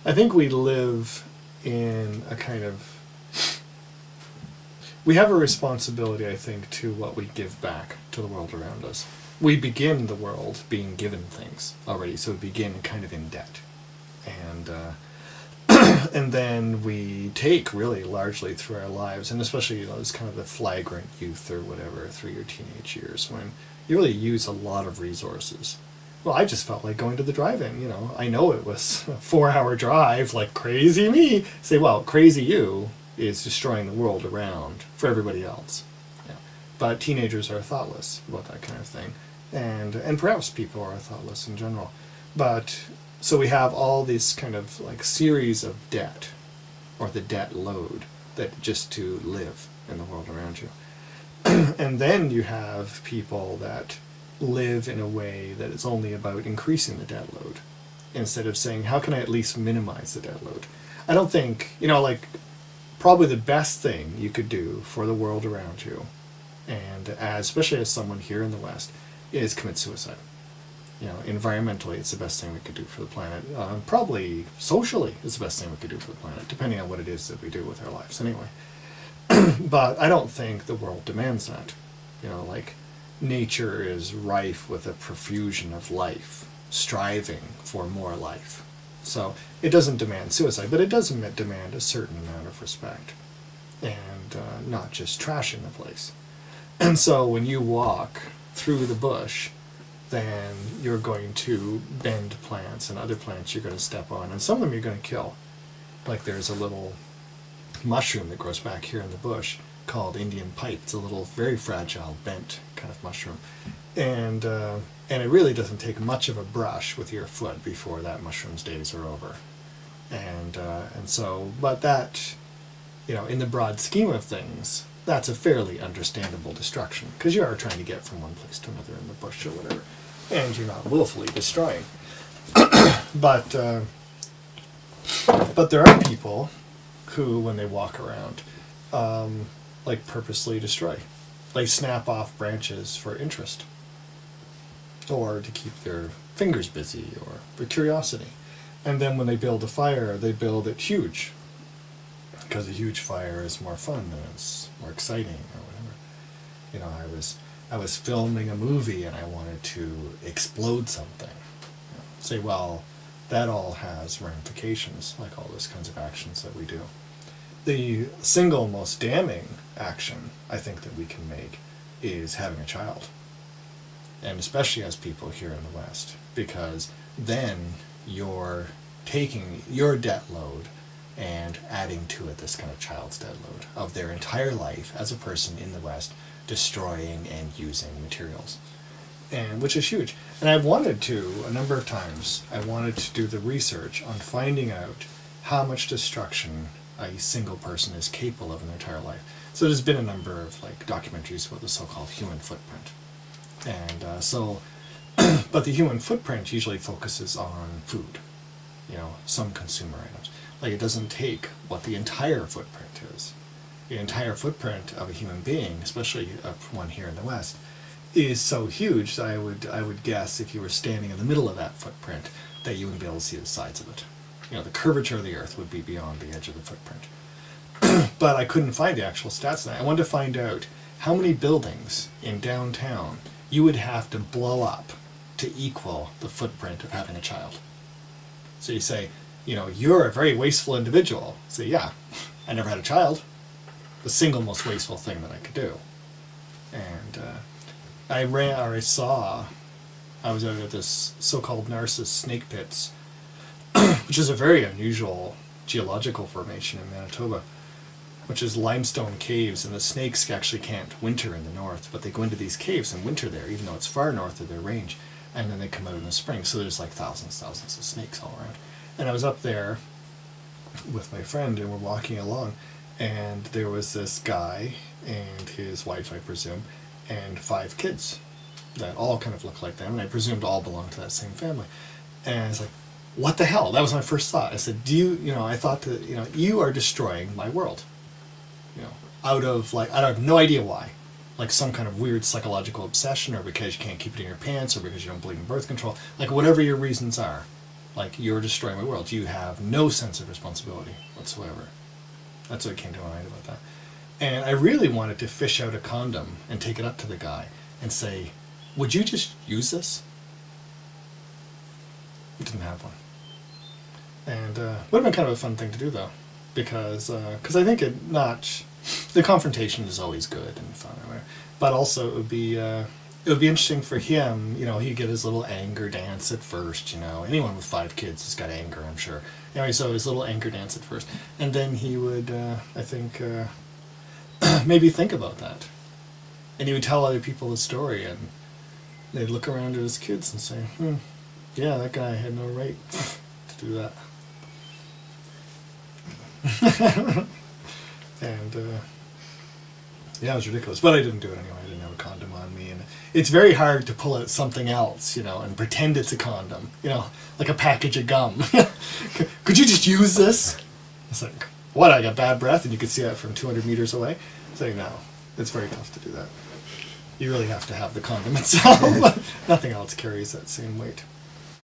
I think we live in a kind of... We have a responsibility, I think, to what we give back to the world around us. We begin the world being given things already, so we begin kind of in debt. And and then we take really largely through our lives, and especially, you know, it's kind of the flagrant youth or whatever through your teenage years when you really use a lot of resources. Well, I just felt like going to the drive-in, you know. I know it was a 4-hour drive, like crazy me. Say, well, crazy you is destroying the world around for everybody else. Yeah. But teenagers are thoughtless about that kind of thing. And perhaps people are thoughtless in general. But so we have all this kind of like series of debt, or the debt load, that just to live in the world around you. And then you have people that live in a way that is only about increasing the debt load, instead of saying, how can I at least minimize the debt load? I don't think, you know, like, probably the best thing you could do for the world around you, and especially as someone here in the West, is commit suicide. You know, environmentally, it's the best thing we could do for the planet. Probably socially, it's the best thing we could do for the planet, depending on what it is that we do with our lives anyway. But I don't think the world demands that. You know, like, nature is rife with a profusion of life, striving for more life. So it doesn't demand suicide, but it does demand a certain amount of respect, and not just trashing the place. And so when you walk through the bush, then you're going to bend plants, and other plants you're going to step on, and some of them you're going to kill. Like there's a little mushroom that grows back here in the bush called Indian pipe. It's a little very fragile, bent kind of mushroom. And it really doesn't take much of a brush with your foot before that mushroom's days are over. And so, but that, you know, in the broad scheme of things, that's a fairly understandable destruction, because you are trying to get from one place to another in the bush or whatever, and you're not willfully destroying. But there are people who, when they walk around, like purposely destroy. They snap off branches for interest, or to keep their fingers busy, or for curiosity. And then when they build a fire, they build it huge, because a huge fire is more fun and it's more exciting or whatever. You know, I was filming a movie and I wanted to explode something. You know, say, well, that all has ramifications, like all those kinds of actions that we do. The single most damning action I think that we can make is having a child. And especially as people here in the West, because then you're taking your debt load and adding to it this kind of child's debt load of their entire life as a person in the West, destroying and using materials, and which is huge. And I've wanted to, a number of times, I wanted to do the research on finding out how much destruction a single person is capable of in their entire life. So there's been a number of like documentaries about the so-called human footprint. And but the human footprint usually focuses on food, you know, some consumer items. Like, it doesn't take what the entire footprint is. The entire footprint of a human being, especially one here in the West, is so huge that I would guess if you were standing in the middle of that footprint that you wouldn't be able to see the sides of it. You know, the curvature of the Earth would be beyond the edge of the footprint. But I couldn't find the actual stats on that. I wanted to find out how many buildings in downtown you would have to blow up to equal the footprint of having a child. So you say, you know, you're a very wasteful individual. Say, yeah, I never had a child. The single most wasteful thing that I could do. And I was out at this so-called Narcissus snake pits, which is a very unusual geological formation in Manitoba, which is limestone caves, and the snakes actually can't winter in the north, but they go into these caves and winter there, even though it's far north of their range, and then they come out in the spring, so there's like thousands of snakes all around. And I was up there with my friend, and we're walking along, and there was this guy and his wife, I presume, and 5 kids that all kind of looked like them, and I presumed all belonged to that same family. And I was like, what the hell? That was my first thought. I said, I thought that, you know, you are destroying my world. You know, I have no idea why. Like some kind of weird psychological obsession, or because you can't keep it in your pants, or because you don't believe in birth control, like whatever your reasons are. Like, you're destroying my world. You have no sense of responsibility whatsoever. That's what came to my mind about that. And I really wanted to fish out a condom and take it up to the guy and say, would you just use this? He didn't have one. And would have been kind of a fun thing to do, though. Because I think the confrontation is always good and fun. But also it would be interesting for him. You know, he'd get his little anger dance at first. You know, anyone with 5 kids has got anger, I'm sure. Anyway, so his little anger dance at first, and then he would, I think, maybe think about that, and he would tell other people the story, and they'd look around at his kids and say, yeah, that guy had no right to do that. And yeah, it was ridiculous, but I didn't do it anyway. I didn't have a condom on me, and it's very hard to pull out something else, you know, and pretend it's a condom, you know, like a package of gum. Could you just use this? It's like, what, I got bad breath, and you could see that from 200 meters away? It's like, no, it's very tough to do that. You really have to have the condom itself. Nothing else carries that same weight.